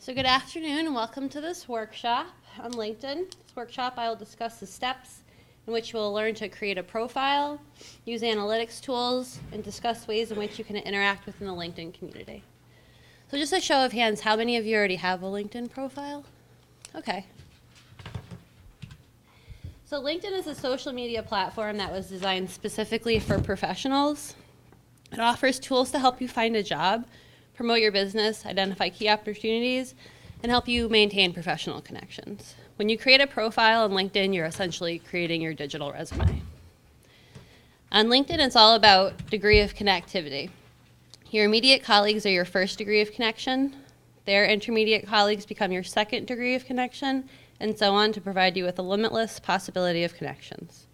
So good afternoon and welcome to this workshop on LinkedIn. This workshop I will discuss the steps in which you will learn to create a profile, use analytics tools, and discuss ways in which you can interact within the LinkedIn community. So just a show of hands, how many of you already have a LinkedIn profile? Okay. So LinkedIn is a social media platform that was designed specifically for professionals. It offers tools to help you find a job, promote your business, identify key opportunities, and help you maintain professional connections. When you create a profile on LinkedIn, you're essentially creating your digital resume. On LinkedIn, it's all about degree of connectivity. Your immediate colleagues are your first degree of connection. Their intermediate colleagues become your second degree of connection, and so on to provide you with a limitless possibility of connections.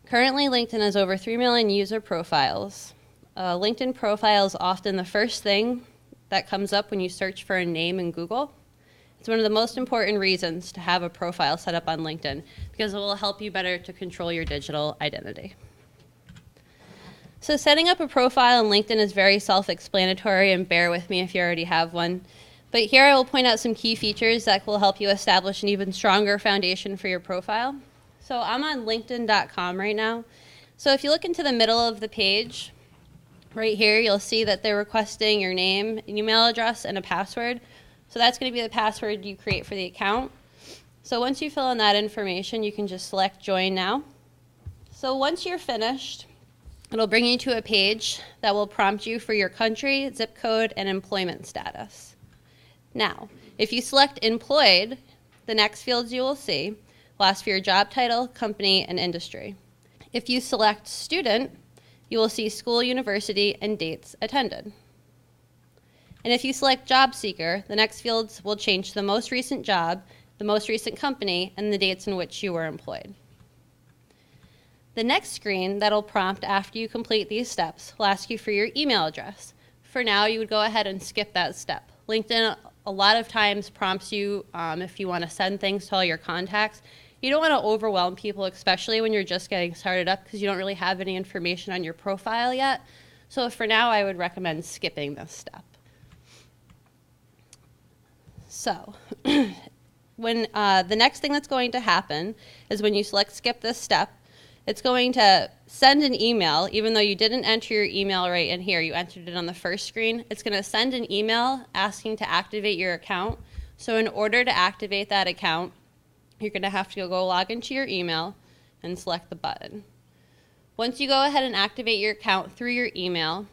Currently, LinkedIn has over 3 million user profiles. LinkedIn profile is often the first thing that comes up when you search for a name in Google. It's one of the most important reasons to have a profile set up on LinkedIn because it will help you better to control your digital identity. So setting up a profile on LinkedIn is very self-explanatory, and bear with me if you already have one. But here I will point out some key features that will help you establish an even stronger foundation for your profile. So I'm on LinkedIn.com right now. So if you look into the middle of the page, right here, you'll see that they're requesting your name, an email address, and a password. So that's going to be the password you create for the account. So once you fill in that information, you can just select Join Now. So once you're finished, it'll bring you to a page that will prompt you for your country, zip code, and employment status. Now, if you select Employed, the next fields you will see will ask for your job title, company, and industry. If you select Student, you will see school, university, and dates attended. And if you select Job Seeker, the next fields will change to the most recent job, the most recent company, and the dates in which you were employed. The next screen that'll prompt after you complete these steps will ask you for your email address. For now, you would go ahead and skip that step. LinkedIn a lot of times prompts you if you want to send things to all your contacts. You don't want to overwhelm people, especially when you're just getting started up because you don't really have any information on your profile yet. So for now, I would recommend skipping this step. So when the next thing that's going to happen is when you select skip this step, it's going to send an email, even though you didn't enter your email right in here, you entered it on the first screen. It's going to send an email asking to activate your account. So in order to activate that account, you're going to have to go log into your email and select the button. Once you go ahead and activate your account through your email,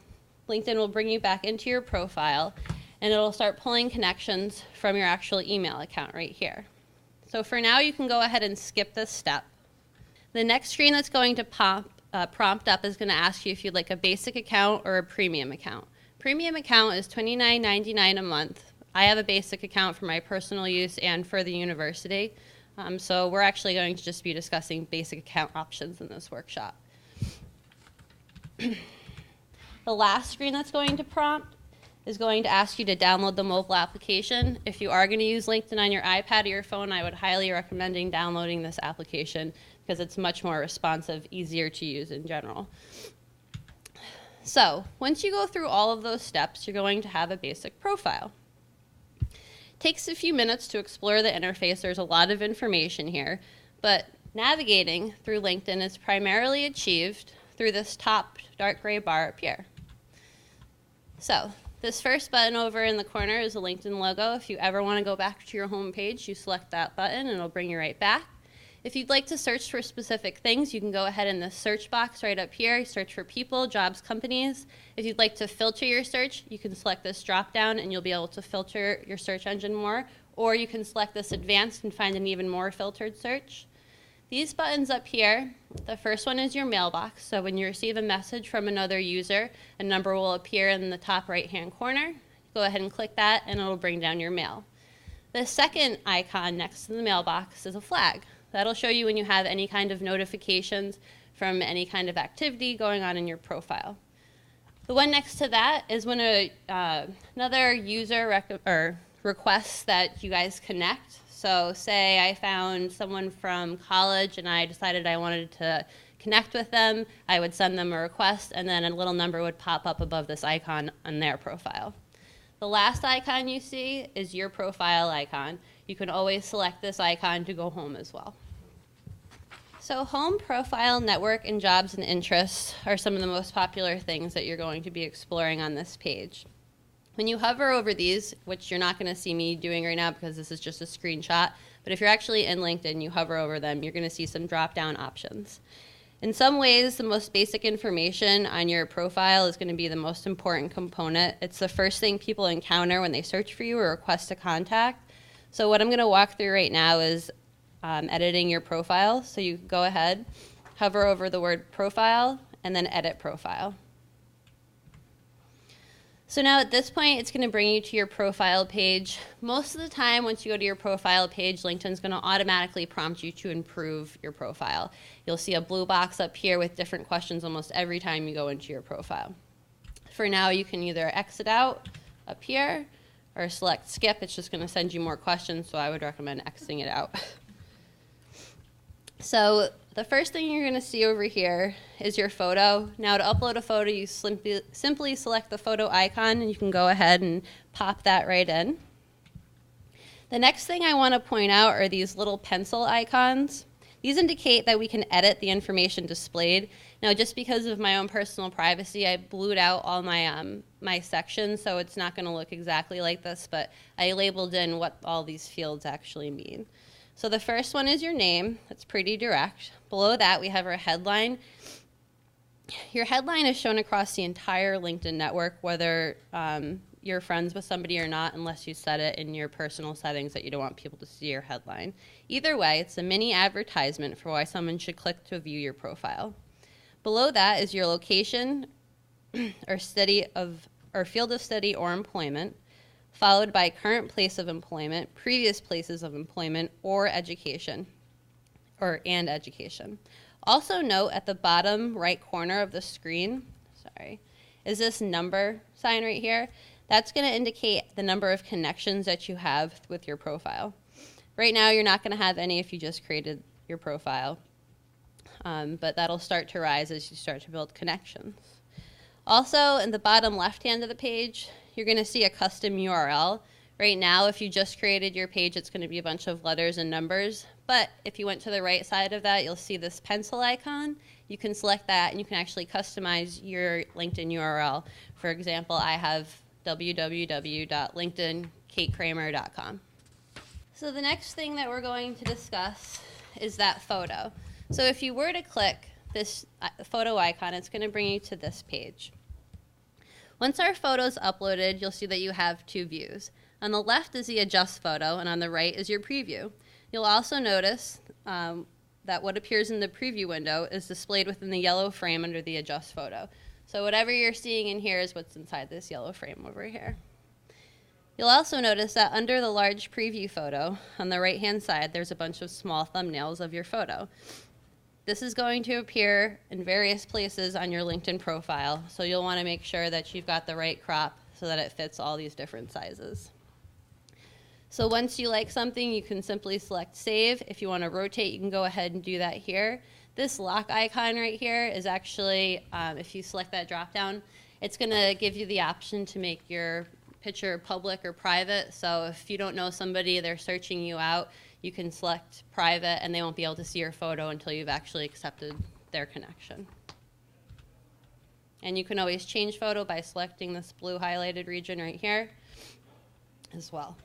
LinkedIn will bring you back into your profile, and it'll start pulling connections from your actual email account right here. So for now, you can go ahead and skip this step. The next screen that's going to prompt up is going to ask you if you'd like a basic account or a premium account. Premium account is $29.99 a month. I have a basic account for my personal use and for the university. So we're actually going to just be discussing basic account options in this workshop. The last screen that's going to prompt is going to ask you to download the mobile application. If you are going to use LinkedIn on your iPad or your phone, I would highly recommend downloading this application because it's much more responsive, easier to use in general. So once you go through all of those steps, you're going to have a basic profile. Takes a few minutes to explore the interface. There's a lot of information here, but navigating through LinkedIn is primarily achieved through this top dark gray bar up here. So this first button over in the corner is a LinkedIn logo. If you ever want to go back to your home page, you select that button and it'll bring you right back. If you'd like to search for specific things, you can go ahead in the search box right up here, search for people, jobs, companies. If you'd like to filter your search, you can select this drop down and you'll be able to filter your search engine more, or you can select this advanced and find an even more filtered search. These buttons up here, the first one is your mailbox. So when you receive a message from another user, a number will appear in the top right-hand corner. Go ahead and click that and it'll bring down your mail. The second icon next to the mailbox is a flag. That'll show you when you have any kind of notifications from any kind of activity going on in your profile. The one next to that is when another user requests that you guys connect. So say I found someone from college and I decided I wanted to connect with them, I would send them a request and then a little number would pop up above this icon on their profile. The last icon you see is your profile icon. You can always select this icon to go home as well. So home, profile, network, and jobs and interests are some of the most popular things that you're going to be exploring on this page. When you hover over these, which you're not going to see me doing right now because this is just a screenshot, but if you're actually in LinkedIn, you hover over them, you're going to see some drop-down options. In some ways, the most basic information on your profile is going to be the most important component. It's the first thing people encounter when they search for you or request a contact. So what I'm going to walk through right now is editing your profile. So you go ahead, hover over the word profile, and then edit profile. So now at this point, it's going to bring you to your profile page. Most of the time, once you go to your profile page, LinkedIn's going to automatically prompt you to improve your profile. You'll see a blue box up here with different questions almost every time you go into your profile. For now, you can either exit out up here or select skip. It's just going to send you more questions, so I would recommend exiting it out. So the first thing you're going to see over here is your photo. Now to upload a photo, you simply select the photo icon, and you can go ahead and pop that right in. The next thing I want to point out are these little pencil icons. These indicate that we can edit the information displayed. Now, just because of my own personal privacy, I blued out all my, my sections, so it's not going to look exactly like this, but I labeled in what all these fields actually mean. So the first one is your name. That's pretty direct. Below that, we have our headline. Your headline is shown across the entire LinkedIn network, whether you're friends with somebody or not, unless you set it in your personal settings that you don't want people to see your headline. Either way, it's a mini advertisement for why someone should click to view your profile. Below that is your location or field of study or employment, followed by current place of employment, previous places of employment, or education, and education. Also note at the bottom right corner of the screen, is this number sign right here. That's going to indicate the number of connections that you have with your profile. Right now, you're not going to have any if you just created your profile, but that'll start to rise as you start to build connections. Also, in the bottom left-hand of the page, you're going to see a custom URL. Right now, if you just created your page, it's going to be a bunch of letters and numbers. But if you went to the right side of that, you'll see this pencil icon. You can select that, and you can actually customize your LinkedIn URL. For example, I have www.linkedinkatekramer.com. So the next thing that we're going to discuss is that photo. So if you were to click this photo icon, it's going to bring you to this page. Once our photo is uploaded, you'll see that you have two views. On the left is the adjust photo, and on the right is your preview. You'll also notice that what appears in the preview window is displayed within the yellow frame under the adjust photo. So whatever you're seeing in here is what's inside this yellow frame over here. You'll also notice that under the large preview photo, on the right-hand side, there's a bunch of small thumbnails of your photo. This is going to appear in various places on your LinkedIn profile, so you'll want to make sure that you've got the right crop so that it fits all these different sizes. So once you like something, you can simply select Save. If you want to rotate, you can go ahead and do that here. This lock icon right here is actually, if you select that drop-down, it's going to give you the option to make your picture public or private. So if you don't know somebody, they're searching you out, you can select private, and they won't be able to see your photo until you've actually accepted their connection. And you can always change photo by selecting this blue highlighted region right here as well.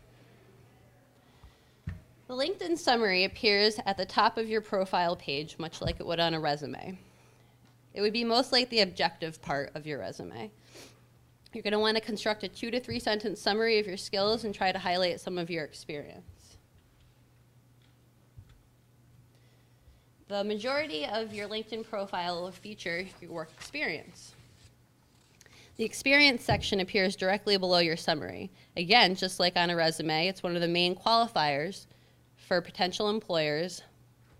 The LinkedIn summary appears at the top of your profile page, much like it would on a resume. It would be most like the objective part of your resume. You're going to want to construct a 2 to 3 sentence summary of your skills and try to highlight some of your experience. The majority of your LinkedIn profile will feature your work experience. The experience section appears directly below your summary. Again, just like on a resume, it's one of the main qualifiers for potential employers,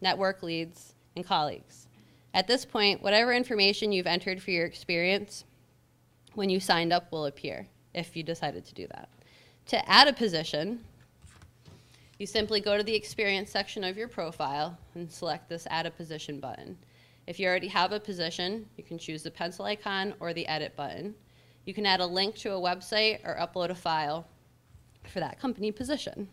network leads, and colleagues. At this point, whatever information you've entered for your experience when you signed up will appear, if you decided to do that. To add a position, you simply go to the experience section of your profile and select this Add a Position button. If you already have a position, you can choose the pencil icon or the Edit button. You can add a link to a website or upload a file for that company position.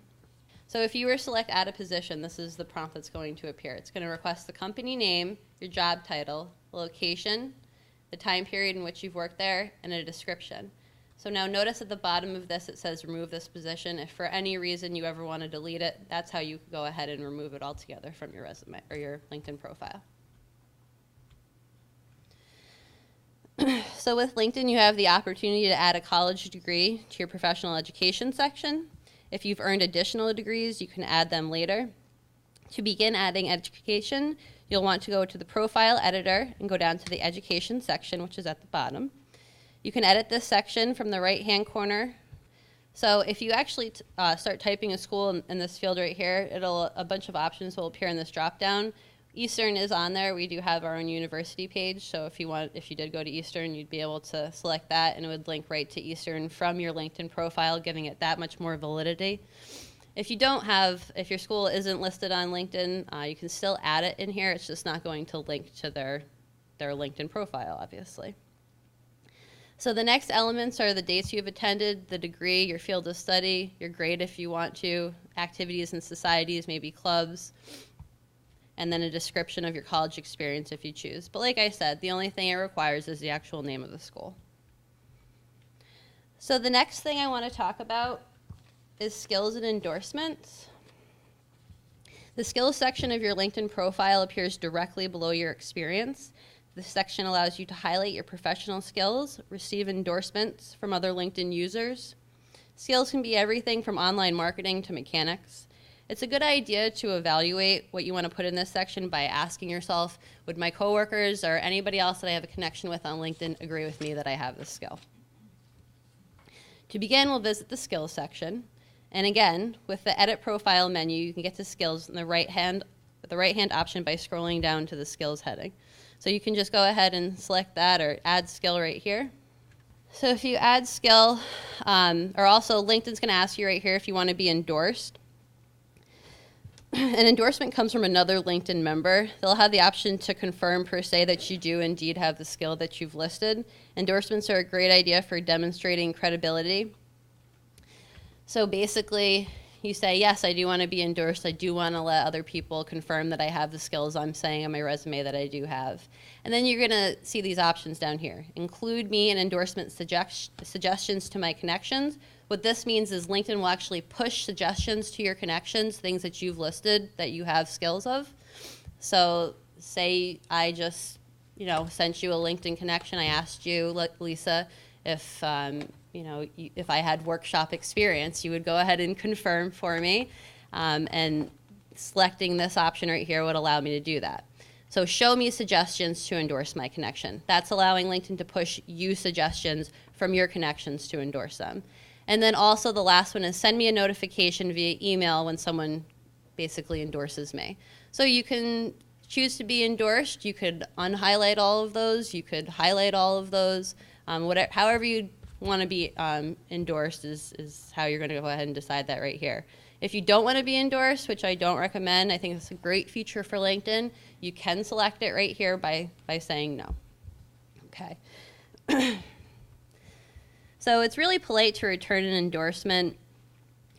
So if you were to select add a position, this is the prompt that's going to appear. It's going to request the company name, your job title, the location, the time period in which you've worked there, and a description. So now notice at the bottom of this it says remove this position. If for any reason you ever want to delete it, that's how you go ahead and remove it altogether from your resume or your LinkedIn profile. So with LinkedIn, you have the opportunity to add a college degree to your professional education section. If you've earned additional degrees, you can add them later. To begin adding education, you'll want to go to the profile editor and go down to the education section, which is at the bottom. You can edit this section from the right-hand corner. So if you actually start typing a school in this field right here, a bunch of options will appear in this drop-down. Eastern is on there. We do have our own university page, so if you did go to Eastern, you'd be able to select that, and it would link right to Eastern from your LinkedIn profile, giving it that much more validity. If your school isn't listed on LinkedIn, you can still add it in here. It's just not going to link to their LinkedIn profile, obviously. So the next elements are the dates you've attended, the degree, your field of study, your grade if you want to, activities and societies, maybe clubs, and then a description of your college experience if you choose. But like I said, the only thing it requires is the actual name of the school. So the next thing I want to talk about is skills and endorsements. The skills section of your LinkedIn profile appears directly below your experience. This section allows you to highlight your professional skills, receive endorsements from other LinkedIn users. Skills can be everything from online marketing to mechanics. It's a good idea to evaluate what you want to put in this section by asking yourself, would my coworkers or anybody else that I have a connection with on LinkedIn agree with me that I have this skill? To begin, we'll visit the skills section. And again, with the edit profile menu, you can get to skills in the right-hand option by scrolling down to the skills heading. So you can just go ahead and select that or add skill right here. So if you add skill, or also LinkedIn's going to ask you right here if you want to be endorsed. An endorsement comes from another LinkedIn member. They'll have the option to confirm per se that you do indeed have the skill that you've listed. Endorsements are a great idea for demonstrating credibility. So basically, you say, yes, I do want to be endorsed. I do want to let other people confirm that I have the skills I'm saying on my resume that I do have. And then you're going to see these options down here. Include me in endorsement suggestions to my connections. What this means is LinkedIn will actually push suggestions to your connections, things that you've listed that you have skills of. So say I just, sent you a LinkedIn connection. I asked you, Lisa, if if I had workshop experience, you would go ahead and confirm for me, and selecting this option right here would allow me to do that. So show me suggestions to endorse my connection. That's allowing LinkedIn to push you suggestions from your connections to endorse them. And then also the last one is send me a notification via email when someone basically endorses me. So you can choose to be endorsed. You could unhighlight all of those. You could highlight all of those. However you want to be endorsed is how you're going to go ahead and decide that right here. If you don't want to be endorsed, which I don't recommend, I think it's a great feature for LinkedIn, you can select it right here by saying no. Okay. So it's really polite to return an endorsement.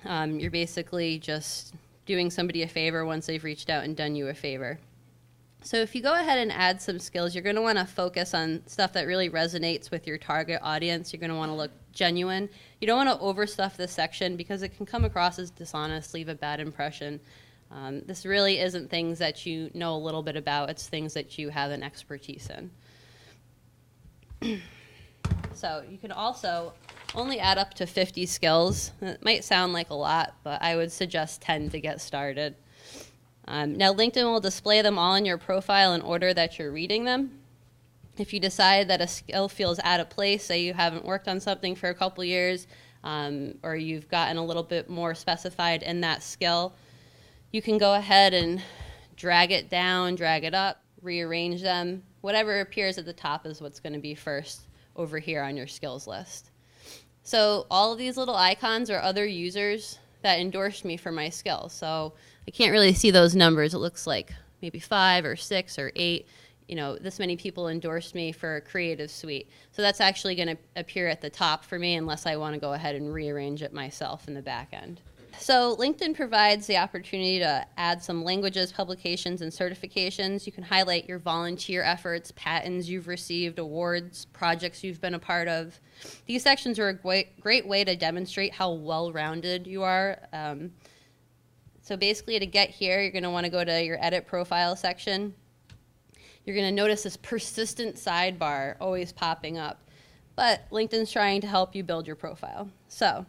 You're basically just doing somebody a favor once they've reached out and done you a favor. So if you go ahead and add some skills, you're going to want to focus on stuff that really resonates with your target audience. You're going to want to look genuine. You don't want to overstuff this section because it can come across as dishonest, leave a bad impression. This really isn't things that you know a little bit about. It's things that you have an expertise in. So you can also only add up to 50 skills. It might sound like a lot, but I would suggest 10 to get started. Now LinkedIn will display them all in your profile in order that you're reading them. If you decide that a skill feels out of place, say you haven't worked on something for a couple years, or you've gotten a little bit more specified in that skill, you can go ahead and drag it down, drag it up, rearrange them. Whatever appears at the top is what's going to be first over here on your skills list. So all of these little icons are other users that endorsed me for my skill. So I can't really see those numbers. It looks like maybe 5 or 6 or 8. this many people endorsed me for a creative suite. So that's actually going to appear at the top for me unless I want to go ahead and rearrange it myself in the back end. So LinkedIn provides the opportunity to add some languages, publications, and certifications. You can highlight your volunteer efforts, patents you've received, awards, projects you've been a part of. These sections are a great way to demonstrate how well-rounded you are. So basically, to get here, you're going to want to go to your Edit Profile section. You're going to notice this persistent sidebar always popping up. But LinkedIn's trying to help you build your profile. So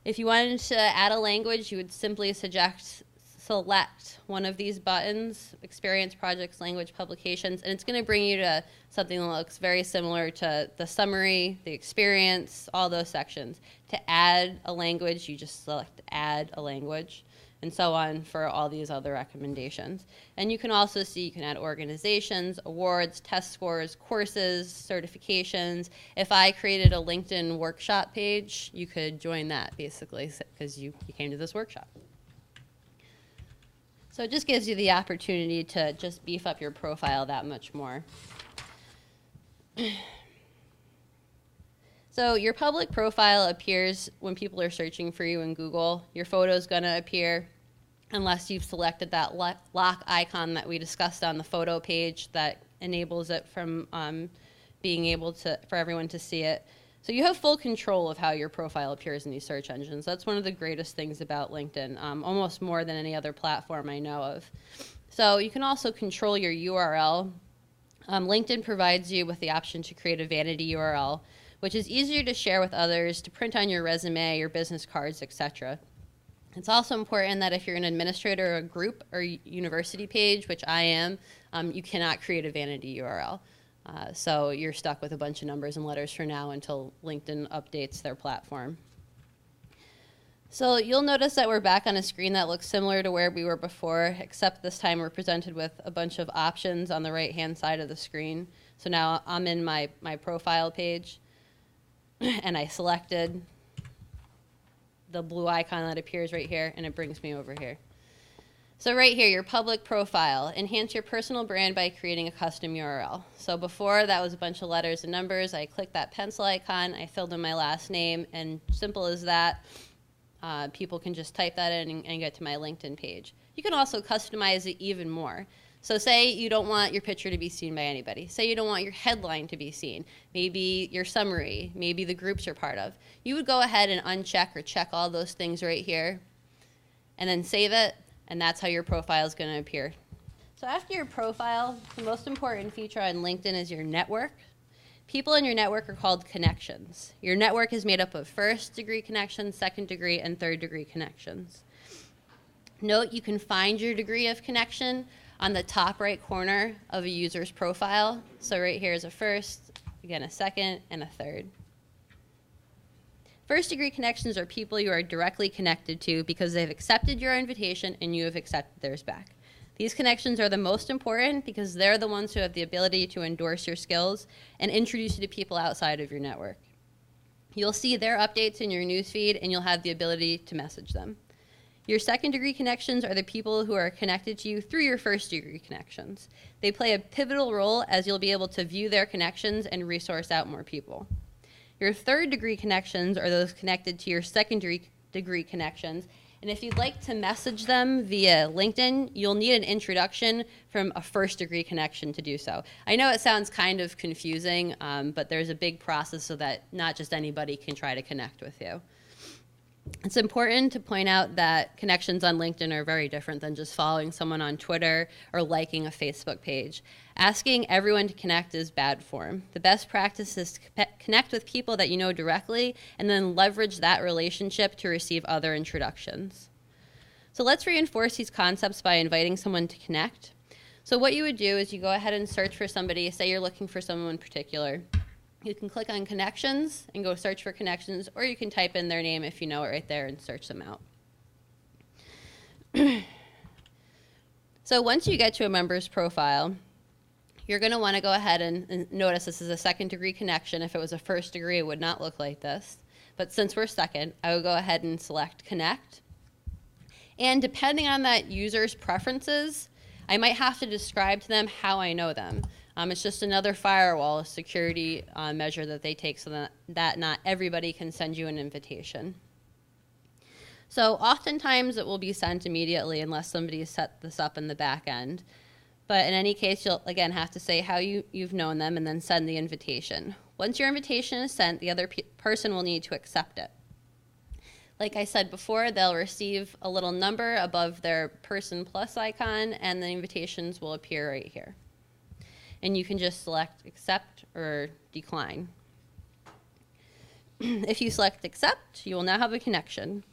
if you wanted to add a language, you would simply select one of these buttons, Experience, Projects, Language, Publications, and it's going to bring you to something that looks very similar to the summary, the experience, all those sections. To add a language, you just select Add a Language, and so on for all these other recommendations. And you can also see you can add organizations, awards, test scores, courses, certifications. If I created a LinkedIn workshop page, you could join that basically because you came to this workshop. So it just gives you the opportunity to just beef up your profile that much more. So your public profile appears when people are searching for you in Google. Your photo is going to appear unless you've selected that lock icon that we discussed on the photo page that enables it from being able for everyone to see it. So you have full control of how your profile appears in these search engines. That's one of the greatest things about LinkedIn, almost more than any other platform I know of. So you can also control your URL. LinkedIn provides you with the option to create a vanity URL, which is easier to share with others, to print on your resume, your business cards, etc. It's also important that if you're an administrator of a group or university page, which I am, you cannot create a vanity URL. So you're stuck with a bunch of numbers and letters for now until LinkedIn updates their platform. So you'll notice that we're back on a screen that looks similar to where we were before, except this time we're presented with a bunch of options on the right-hand side of the screen. So now I'm in my profile page. And I selected the blue icon that appears right here, and it brings me over here. So right here, your public profile. Enhance your personal brand by creating a custom URL. So before, that was a bunch of letters and numbers. I clicked that pencil icon. I filled in my last name, and simple as that, people can just type that in and get to my LinkedIn page. You can also customize it even more. So say you don't want your picture to be seen by anybody. Say you don't want your headline to be seen. Maybe your summary, maybe the groups you're part of. You would go ahead and uncheck or check all those things right here and then save it, and that's how your profile is going to appear. So after your profile, the most important feature on LinkedIn is your network. People in your network are called connections. Your network is made up of first-degree connections, second-degree, and third-degree connections. Note you can find your degree of connection on the top right corner of a user's profile. So right here is a first, again a second, and a third. First degree connections are people you are directly connected to because they've accepted your invitation and you have accepted theirs back. These connections are the most important because they're the ones who have the ability to endorse your skills and introduce you to people outside of your network. You'll see their updates in your newsfeed and you'll have the ability to message them. Your second degree connections are the people who are connected to you through your first degree connections. They play a pivotal role as you'll be able to view their connections and resource out more people. Your third degree connections are those connected to your second degree connections. And if you'd like to message them via LinkedIn, you'll need an introduction from a first degree connection to do so. I know it sounds kind of confusing, but there's a big process so that not just anybody can try to connect with you. It's important to point out that connections on LinkedIn are very different than just following someone on Twitter or liking a Facebook page. Asking everyone to connect is bad form. The best practice is to connect with people that you know directly and then leverage that relationship to receive other introductions. So let's reinforce these concepts by inviting someone to connect. So what you would do is you go ahead and search for somebody. Say you're looking for someone in particular. You can click on connections and go search for connections, or you can type in their name if you know it right there and search them out. So once you get to a member's profile, you're going to want to go ahead and notice this is a second degree connection. If it was a first degree, it would not look like this. But since we're second, I would go ahead and select connect. And depending on that user's preferences, I might have to describe to them how I know them. It's just another firewall, a security measure that they take so that not everybody can send you an invitation. So oftentimes it will be sent immediately unless somebody has set this up in the back end. But in any case, you'll again have to say how you've known them and then send the invitation. Once your invitation is sent, the other person will need to accept it. Like I said before, they'll receive a little number above their person plus icon, and the invitations will appear right here. And you can just select accept or decline. If you select accept, you will now have a connection.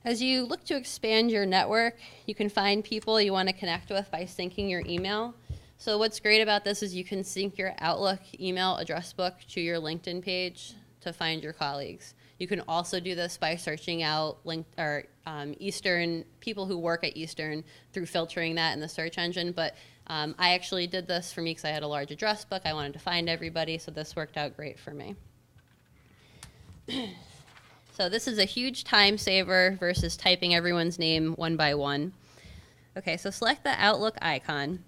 As you look to expand your network, you can find people you want to connect with by syncing your email. So what's great about this is you can sync your Outlook email address book to your LinkedIn page to find your colleagues. You can also do this by searching out Eastern, people who work at Eastern through filtering that in the search engine. But I actually did this for me because I had a large address book. I wanted to find everybody, so this worked out great for me. So this is a huge time saver versus typing everyone's name one by one. Okay, so select the Outlook icon.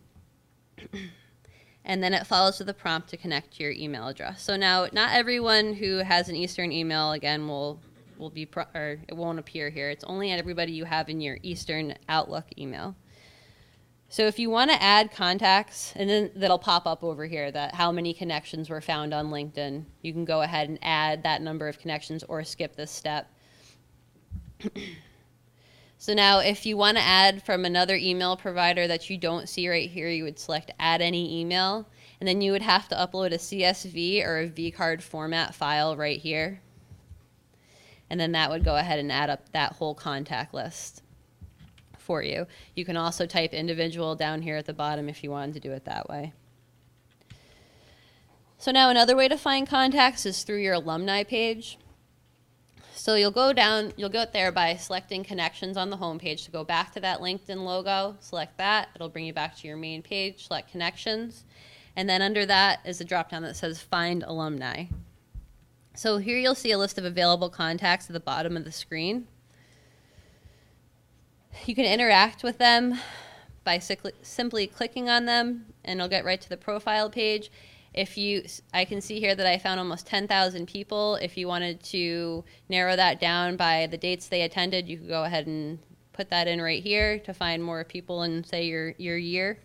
And then it follows with a prompt to connect to your email address. So now, not everyone who has an Eastern email, again, will be, or it won't appear here. It's only everybody you have in your Eastern Outlook email. So if you want to add contacts, and then that'll pop up over here, that how many connections were found on LinkedIn. You can go ahead and add that number of connections or skip this step. So now if you want to add from another email provider that you don't see right here, you would select add any email, and then you would have to upload a CSV or a vCard format file right here. And then that would go ahead and add up that whole contact list for you. You can also type individual down here at the bottom if you wanted to do it that way. So now another way to find contacts is through your alumni page. So you'll go there by selecting connections on the home page to go back to that LinkedIn logo, select that, it'll bring you back to your main page, select connections, and then under that is a drop down that says find alumni. So here you'll see a list of available contacts at the bottom of the screen. You can interact with them by simply clicking on them, and it'll get right to the profile page. I can see here that I found almost 10,000 people. If you wanted to narrow that down by the dates they attended, you could go ahead and put that in right here to find more people in, say, your year.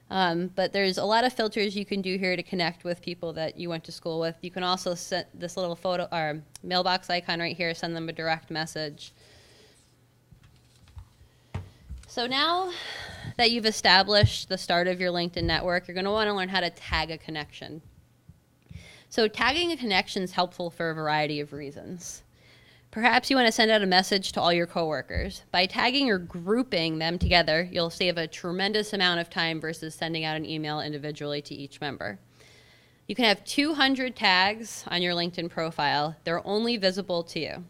But there's a lot of filters you can do here to connect with people that you went to school with. You can also set this little photo or mailbox icon right here, send them a direct message. So now that you've established the start of your LinkedIn network, you're going to want to learn how to tag a connection. So tagging a connection is helpful for a variety of reasons. Perhaps you want to send out a message to all your coworkers. By tagging or grouping them together, you'll save a tremendous amount of time versus sending out an email individually to each member. You can have 200 tags on your LinkedIn profile. They're only visible to you.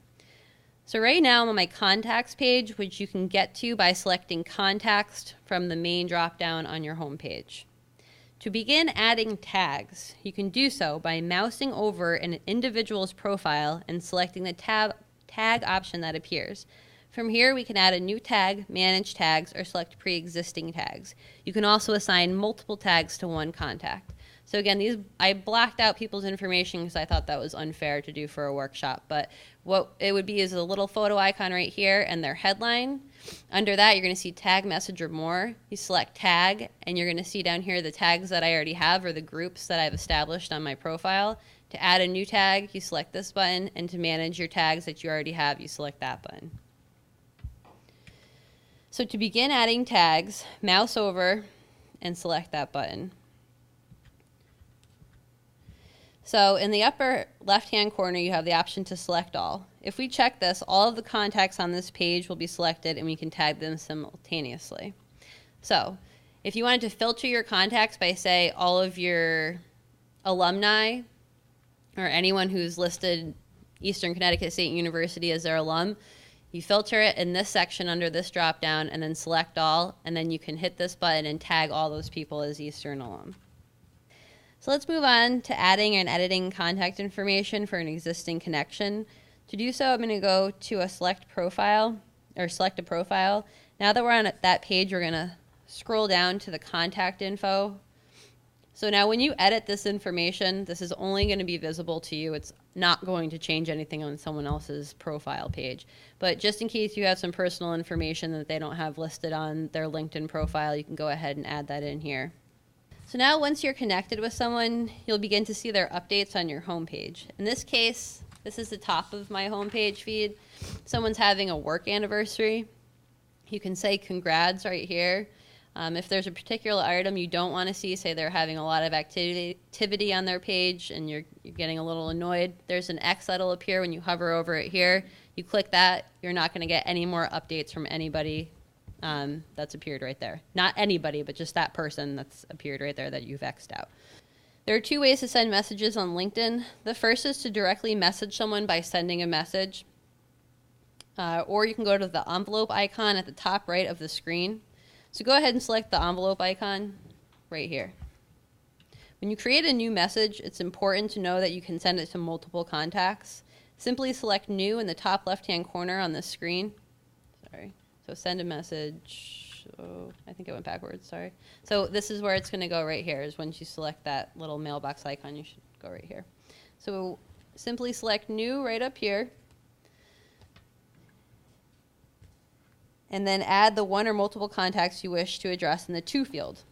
So right now I'm on my contacts page, which you can get to by selecting contacts from the main drop-down on your home page. To begin adding tags, you can do so by mousing over an individual's profile and selecting the tag option that appears. From here, we can add a new tag, manage tags, or select pre-existing tags. You can also assign multiple tags to one contact. So again, I blacked out people's information because I thought that was unfair to do for a workshop. But what it would be is a little photo icon right here and their headline. Under that, you're going to see tag, message, or more. You select tag, and you're going to see down here the tags that I already have or the groups that I've established on my profile. To add a new tag, you select this button, and to manage your tags that you already have, you select that button. So to begin adding tags, mouse over and select that button. So in the upper left-hand corner, you have the option to select all. If we check this, all of the contacts on this page will be selected and we can tag them simultaneously. So if you wanted to filter your contacts by, say, all of your alumni or anyone who's listed Eastern Connecticut State University as their alum, you filter it in this section under this drop-down and then select all, and then you can hit this button and tag all those people as Eastern alum. So let's move on to adding and editing contact information for an existing connection. To do so, I'm going to go to select a profile. Now that we're on that page, we're going to scroll down to the contact info. So now when you edit this information, this is only going to be visible to you. It's not going to change anything on someone else's profile page. But just in case you have some personal information that they don't have listed on their LinkedIn profile, you can go ahead and add that in here. So now once you're connected with someone, you'll begin to see their updates on your homepage. In this case, this is the top of my homepage feed. Someone's having a work anniversary. You can say congrats right here. If there's a particular item you don't want to see, say they're having a lot of activity on their page and you're getting a little annoyed, there's an X that'll appear when you hover over it here. You click that, you're not going to get any more updates from anybody that's appeared right there. Not anybody, but just that person that's appeared right there that you've X'd out. There are two ways to send messages on LinkedIn. The first is to directly message someone by sending a message. Or you can go to the envelope icon at the top right of the screen. So go ahead and select the envelope icon right here. When you create a new message, it's important to know that you can send it to multiple contacts. Simply select new in the top left-hand corner on the screen. Sorry. So send a message. Oh, I think it went backwards. Sorry. So this is where it's going to go right here, is once you select that little mailbox icon, you should go right here. So simply select new right up here. And then add the one or multiple contacts you wish to address in the to field.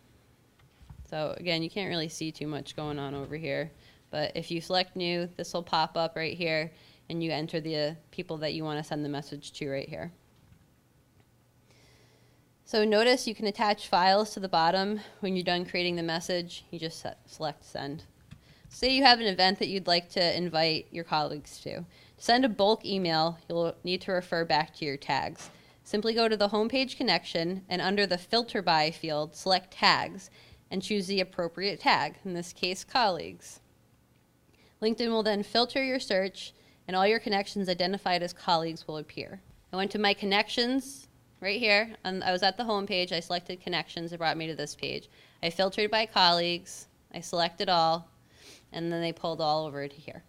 So again, you can't really see too much going on over here, but if you select new, this will pop up right here, and you enter the people that you want to send the message to right here. So notice you can attach files to the bottom. When you're done creating the message, you just select send. Say you have an event that you'd like to invite your colleagues to. To send a bulk email, you'll need to refer back to your tags. Simply go to the homepage connection, and under the filter by field, select tags and choose the appropriate tag, in this case, colleagues. LinkedIn will then filter your search, and all your connections identified as colleagues will appear. I went to my connections right here, and I was at the homepage. I selected connections. It brought me to this page. I filtered by colleagues. I selected all, and then they pulled all over to here.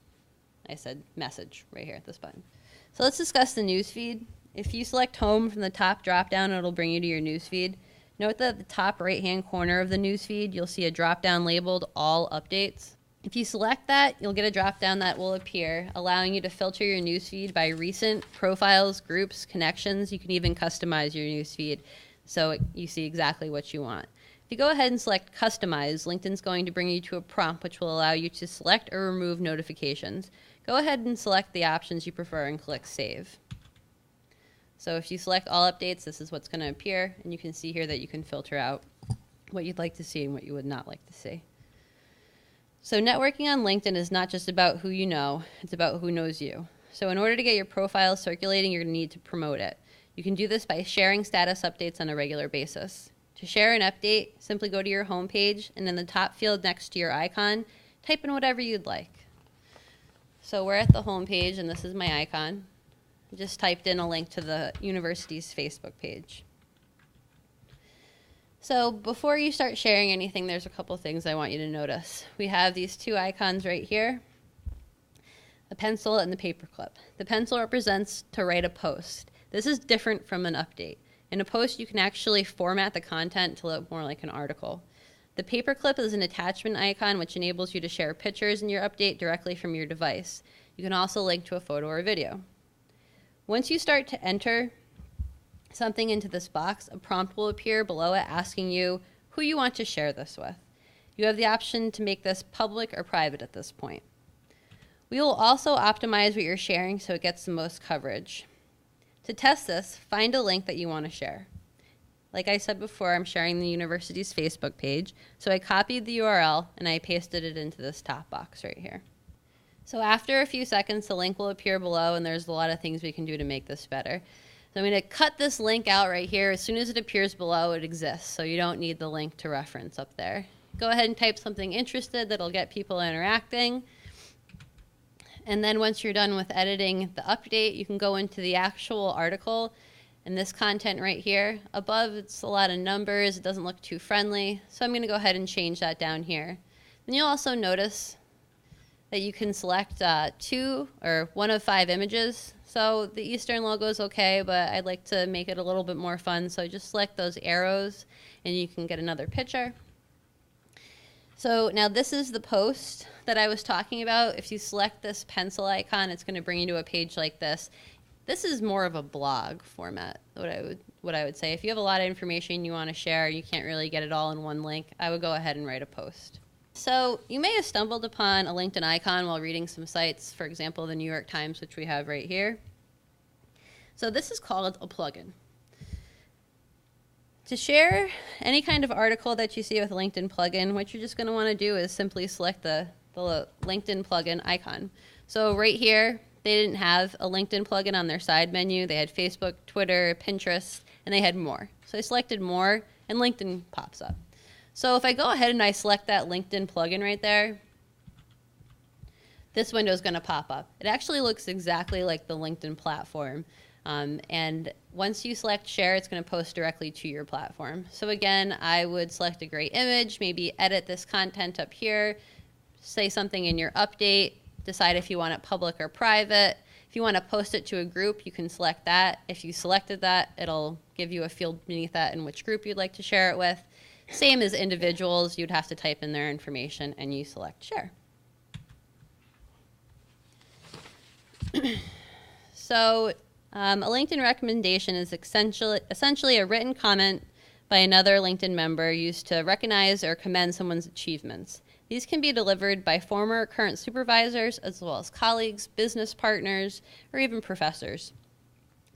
I said message right here at this button. So let's discuss the newsfeed. If you select home from the top drop-down, it'll bring you to your newsfeed. Note that at the top right-hand corner of the newsfeed, you'll see a drop-down labeled All Updates. If you select that, you'll get a drop-down that will appear, allowing you to filter your newsfeed by recent, profiles, groups, connections. You can even customize your newsfeed so you see exactly what you want. If you go ahead and select Customize, LinkedIn's going to bring you to a prompt which will allow you to select or remove notifications. Go ahead and select the options you prefer and click Save. So if you select all updates, this is what's going to appear, and you can see here that you can filter out what you'd like to see and what you would not like to see. So networking on LinkedIn is not just about who you know, it's about who knows you. So in order to get your profile circulating, you're going to need to promote it. You can do this by sharing status updates on a regular basis. To share an update, simply go to your home page, and in the top field next to your icon, type in whatever you'd like. So we're at the home page, and this is my icon. Just typed in a link to the university's Facebook page. So before you start sharing anything, there's a couple things I want you to notice. We have these two icons right here, a pencil and the paperclip. The pencil represents to write a post. This is different from an update. In a post, you can actually format the content to look more like an article. The paperclip is an attachment icon which enables you to share pictures in your update directly from your device. You can also link to a photo or video. Once you start to enter something into this box, a prompt will appear below it asking you who you want to share this with. You have the option to make this public or private at this point. We will also optimize what you're sharing so it gets the most coverage. To test this, find a link that you want to share. Like I said before, I'm sharing the university's Facebook page, so I copied the URL and I pasted it into this top box right here. So after a few seconds, the link will appear below, and there's a lot of things we can do to make this better. So I'm going to cut this link out right here. As soon as it appears below, it exists, so you don't need the link to reference up there. Go ahead and type something interested that'll get people interacting. And then once you're done with editing the update, you can go into the actual article, and this content right here. Above, it's a lot of numbers. It doesn't look too friendly, so I'm going to go ahead and change that down here. Then you'll also notice that you can select 2 or 1 of 5 images. So the Eastern logo is okay, but I'd like to make it a little bit more fun. So just select those arrows and you can get another picture. So now this is the post that I was talking about. If you select this pencil icon, it's going to bring you to a page like this. This is more of a blog format, what I would say. If you have a lot of information you want to share, you can't really get it all in one link, I would go ahead and write a post. So you may have stumbled upon a LinkedIn icon while reading some sites, for example, the New York Times, which we have right here. So this is called a plugin. To share any kind of article that you see with a LinkedIn plugin, what you're just going to want to do is simply select the LinkedIn plugin icon. So right here, they didn't have a LinkedIn plugin on their side menu. They had Facebook, Twitter, Pinterest, and they had more. So I selected more, and LinkedIn pops up. So if I go ahead and I select that LinkedIn plugin right there, this window is going to pop up. It actually looks exactly like the LinkedIn platform. And once you select share, it's going to post directly to your platform. So again, I would select a great image, maybe edit this content up here, say something in your update, decide if you want it public or private. If you want to post it to a group, you can select that. If you selected that, it'll give you a field beneath that in which group you'd like to share it with. Same as individuals, you'd have to type in their information and you select share. So a LinkedIn recommendation is essentially a written comment by another LinkedIn member used to recognize or commend someone's achievements. These can be delivered by former or current supervisors, as well as colleagues, business partners, or even professors.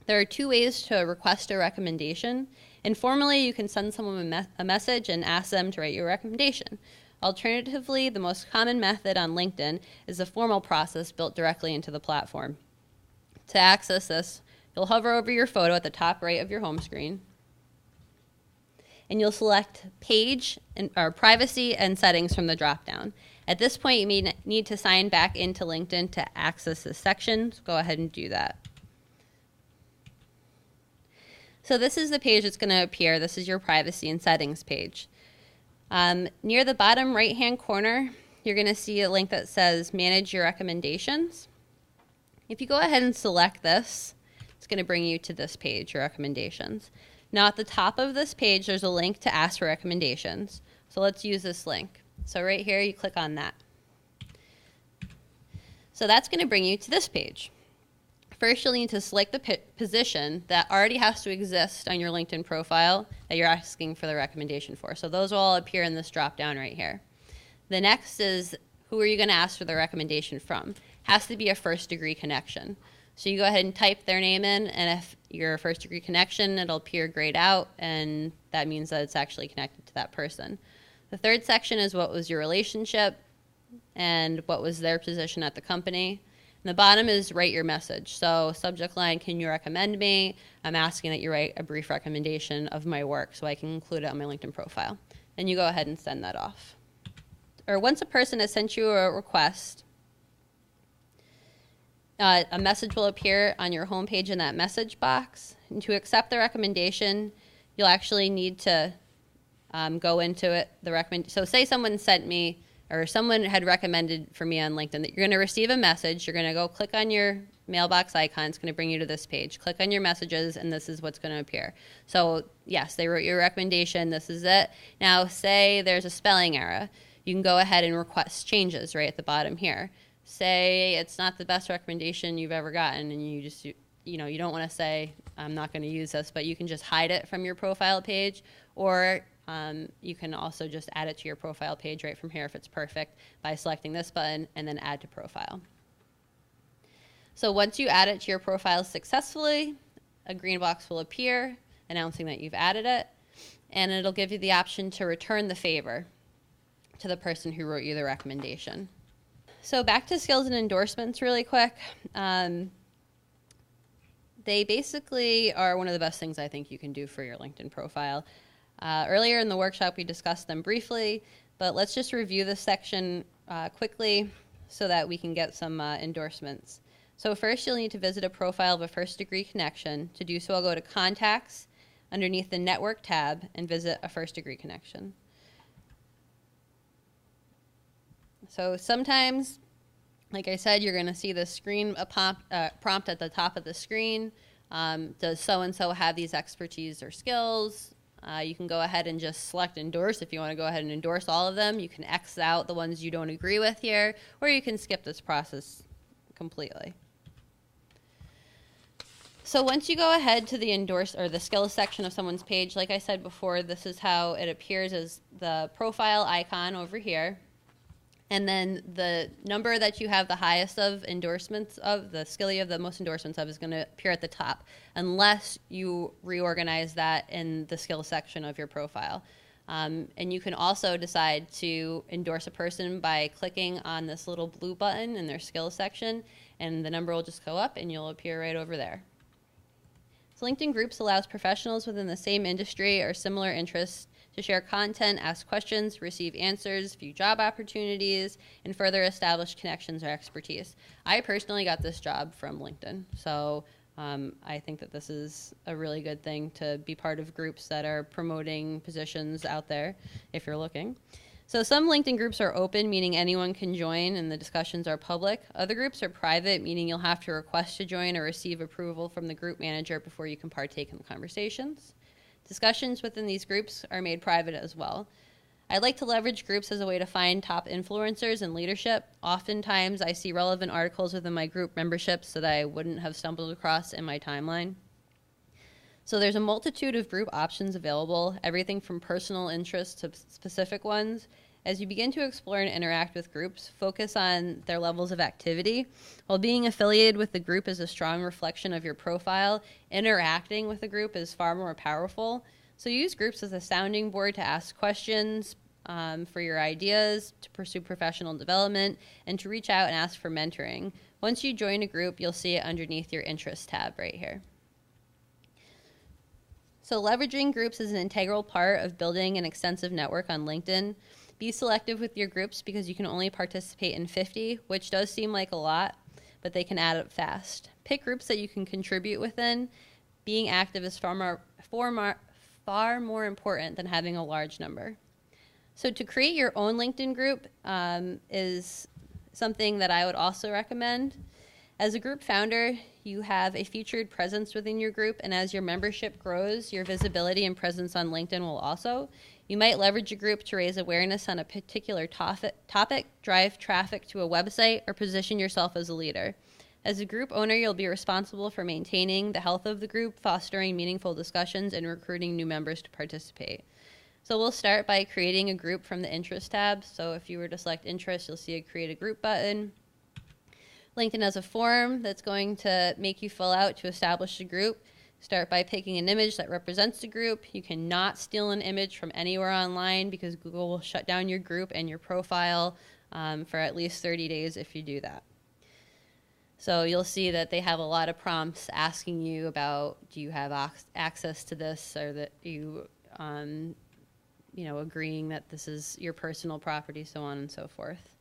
There are 2 ways to request a recommendation. Informally, you can send someone a message and ask them to write your recommendation. Alternatively, the most common method on LinkedIn is a formal process built directly into the platform. To access this, you'll hover over your photo at the top right of your home screen, and you'll select Page or Privacy and Settings from the drop-down. At this point, you may need to sign back into LinkedIn to access this section, so go ahead and do that. So this is the page that's going to appear. This is your Privacy and Settings page. Near the bottom right-hand corner, you're going to see a link that says Manage Your Recommendations. If you go ahead and select this, it's going to bring you to this page, your recommendations. Now at the top of this page, there's a link to ask for recommendations. So let's use this link. So right here, you click on that. So that's going to bring you to this page. First, you'll need to select the position that already has to exist on your LinkedIn profile that you're asking for the recommendation for. So those will all appear in this drop down right here. The next is, who are you going to ask for the recommendation from? Has to be a first degree connection. So you go ahead and type their name in, and if you're a first degree connection, it'll appear grayed out, and that means that it's actually connected to that person. The third section is what was your relationship and what was their position at the company. And the bottom is write your message. So subject line, can you recommend me? I'm asking that you write a brief recommendation of my work so I can include it on my LinkedIn profile. And you go ahead and send that off. Or once a person has sent you a request, a message will appear on your homepage in that message box. And to accept the recommendation, you'll actually need to go into it. So say someone sent me, or someone had recommended for me on LinkedIn, that you're going to receive a message. You're going to go click on your mailbox icon. It's going to bring you to this page. Click on your messages, and this is what's going to appear. So yes, they wrote your recommendation. This is it. Now, say there's a spelling error. You can go ahead and request changes right at the bottom here. Say it's not the best recommendation you've ever gotten, and you just, you don't want to say, I'm not going to use this, but you can just hide it from your profile page, or you can also just add it to your profile page right from here if it's perfect by selecting this button and then add to profile. So once you add it to your profile successfully, a green box will appear announcing that you've added it, and it'll give you the option to return the favor to the person who wrote you the recommendation. So back to skills and endorsements really quick. They basically are one of the best things I think you can do for your LinkedIn profile. Earlier in the workshop, we discussed them briefly, but let's just review this section quickly so that we can get some endorsements. So first, you'll need to visit a profile of a first degree connection. To do so, I'll go to Contacts underneath the Network tab and visit a first degree connection. So sometimes Like I said, you're going to see the screen prompt at the top of the screen. Does so-and-so have these expertise or skills? You can go ahead and just select endorse if you want to go ahead and endorse all of them. You can X out the ones you don't agree with here, or you can skip this process completely. So once you go ahead to the endorse or the skills section of someone's page, like I said before, this is how it appears as the profile icon over here. And then the number that you have the highest of endorsements of, the skill you have the most endorsements of, is going to appear at the top, unless you reorganize that in the skill section of your profile. And you can also decide to endorse a person by clicking on this little blue button in their skills section, and the number will just go up and you'll appear right over there. So LinkedIn Groups allows professionals within the same industry or similar interests to share content, ask questions, receive answers, view job opportunities, and further establish connections or expertise. I personally got this job from LinkedIn, so I think that this is a really good thing to be part of groups that are promoting positions out there if you're looking. So some LinkedIn groups are open, meaning anyone can join and the discussions are public. Other groups are private, meaning you'll have to request to join or receive approval from the group manager before you can partake in the conversations. Discussions within these groups are made private as well. I like to leverage groups as a way to find top influencers and leadership. Oftentimes, I see relevant articles within my group memberships that I wouldn't have stumbled across in my timeline. So there's a multitude of group options available, everything from personal interests to specific ones. As you begin to explore and interact with groups, focus on their levels of activity. While being affiliated with the group is a strong reflection of your profile, interacting with the group is far more powerful. So use groups as a sounding board to ask questions, for your ideas, to pursue professional development, and to reach out and ask for mentoring. Once you join a group, you'll see it underneath your interests tab right here. So leveraging groups is an integral part of building an extensive network on LinkedIn. Be selective with your groups because you can only participate in 50, which does seem like a lot, but they can add up fast. Pick groups that you can contribute within. Being active is far more important than having a large number. So to create your own LinkedIn group is something that I would also recommend. As a group founder, you have a featured presence within your group, and as your membership grows, your visibility and presence on LinkedIn will also. You might leverage a group to raise awareness on a particular topic, drive traffic to a website, or position yourself as a leader. As a group owner, you'll be responsible for maintaining the health of the group, fostering meaningful discussions, and recruiting new members to participate. So we'll start by creating a group from the interest tab. So if you were to select interest, you'll see a create a group button. LinkedIn has a form that's going to make you fill out to establish a group. Start by picking an image that represents the group. You cannot steal an image from anywhere online because Google will shut down your group and your profile for at least 30 days if you do that. So you'll see that they have a lot of prompts asking you about, do you have access to this, or that you, agreeing that this is your personal property, so on and so forth.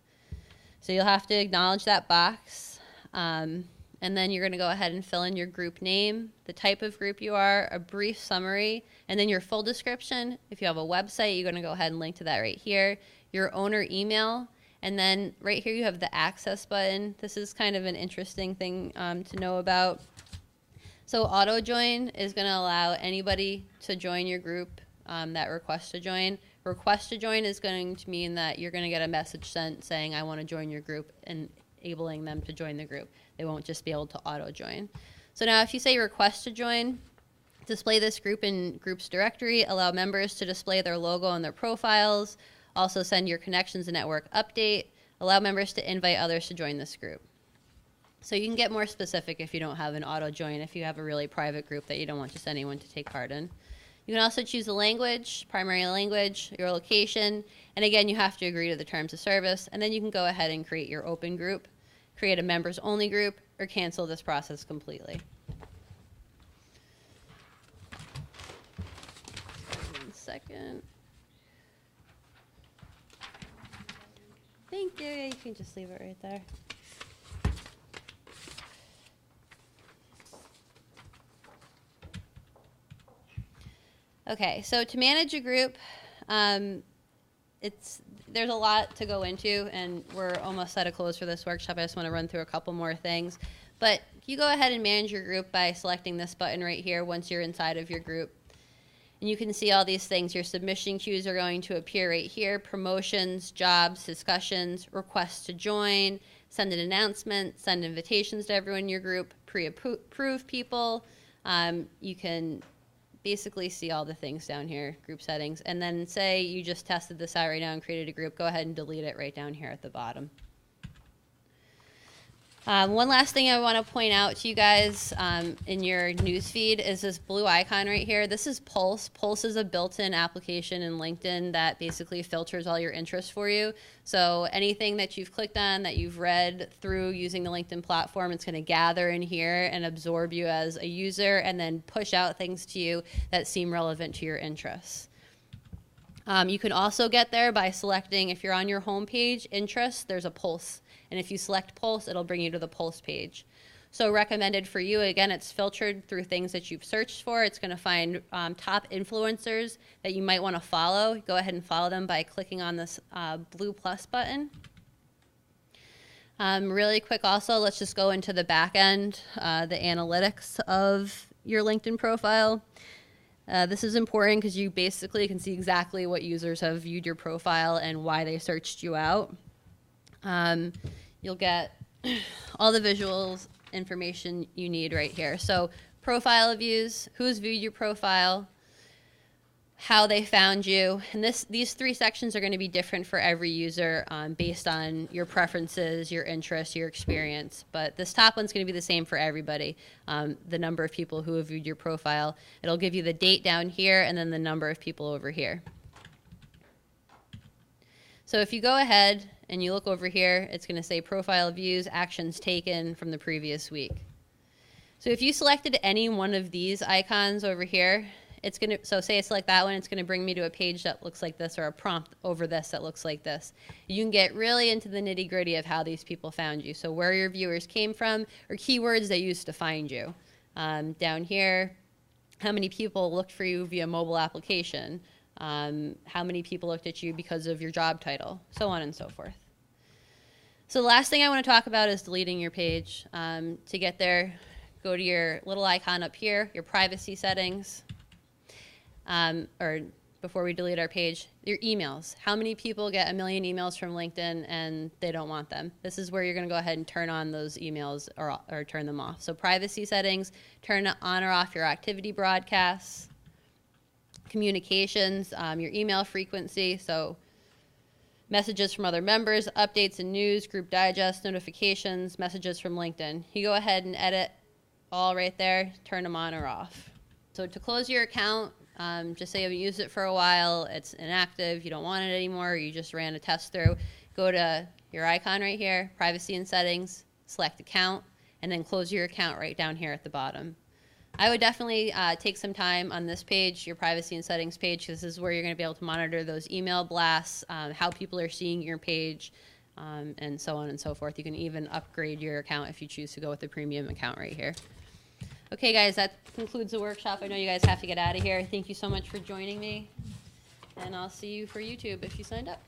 So you'll have to acknowledge that box, and then you're going to go ahead and fill in your group name, the type of group you are, a brief summary, and then your full description. If you have a website, you're going to go ahead and link to that right here, your owner email, and then right here you have the access button. This is kind of an interesting thing to know about. So auto join is going to allow anybody to join your group that requests to join. Request to join is going to mean that you're going to get a message sent saying, I want to join your group, and enabling them to join the group. They won't just be able to auto join. So now if you say request to join, display this group in groups directory, allow members to display their logo on their profiles, also send your connections and network update, allow members to invite others to join this group. So you can get more specific if you don't have an auto join, if you have a really private group that you don't want just anyone to take part in. You can also choose a language, primary language, your location, and again, you have to agree to the terms of service, and then you can go ahead and create your open group, create a members only group, or cancel this process completely. 1 second. Thank you. You can just leave it right there. Okay, so to manage a group, there's a lot to go into, and we're almost at a close for this workshop. I just want to run through a couple more things. But you go ahead and manage your group by selecting this button right here once you're inside of your group. And you can see all these things. Your submission queues are going to appear right here. Promotions, jobs, discussions, requests to join, send an announcement, send invitations to everyone in your group, pre-approve people. You can basically see all the things down here, group settings. And then say you just tested this out right now and created a group, go ahead and delete it right down here at the bottom. One last thing I want to point out to you guys in your newsfeed is this blue icon right here. This is Pulse. Pulse is a built-in application in LinkedIn that basically filters all your interests for you. So anything that you've clicked on, that you've read through using the LinkedIn platform, it's going to gather in here and absorb you as a user and then push out things to you that seem relevant to your interests. You can also get there by selecting, if you're on your home page, interests, there's a Pulse. And if you select Pulse, it'll bring you to the Pulse page. So recommended for you, again, it's filtered through things that you've searched for. It's going to find top influencers that you might want to follow. Go ahead and follow them by clicking on this blue plus button. Really quick also, let's just go into the back end, the analytics of your LinkedIn profile. This is important because you basically can see exactly what users have viewed your profile and why they searched you out. You'll get all the visuals information you need right here. So profile views, who's viewed your profile, how they found you, and these three sections are going to be different for every user based on your preferences, your interests, your experience. But this top one's going to be the same for everybody. The number of people who have viewed your profile. It'll give you the date down here and then the number of people over here. So if you go ahead and you look over here, it's going to say profile views, actions taken from the previous week. So if you selected any one of these icons over here, it's going to, so say I select that one, it's going to bring me to a page that looks like this or a prompt over this that looks like this. You can get really into the nitty gritty of how these people found you. So where your viewers came from or keywords they used to find you. Down here, how many people looked for you via mobile application. How many people looked at you because of your job title, so on and so forth. So the last thing I want to talk about is deleting your page. To get there, go to your little icon up here, your privacy settings, or before we delete our page, your emails. How many people get 1 million emails from LinkedIn and they don't want them? This is where you're going to go ahead and turn on those emails or turn them off. So privacy settings, turn on or off your activity broadcasts. Communications, your email frequency, so messages from other members, updates and news, group digest, notifications, messages from LinkedIn. You go ahead and edit all right there, turn them on or off. So to close your account, just say you've used it for a while, it's inactive, you don't want it anymore, you just ran a test through, go to your icon right here, privacy and settings, select account, and then close your account right down here at the bottom. I would definitely take some time on this page, your privacy and settings page, because this is where you're going to be able to monitor those email blasts, how people are seeing your page, and so on and so forth. You can even upgrade your account if you choose to go with the premium account right here. Okay, guys, that concludes the workshop. I know you guys have to get out of here. Thank you so much for joining me, and I'll see you for YouTube if you signed up.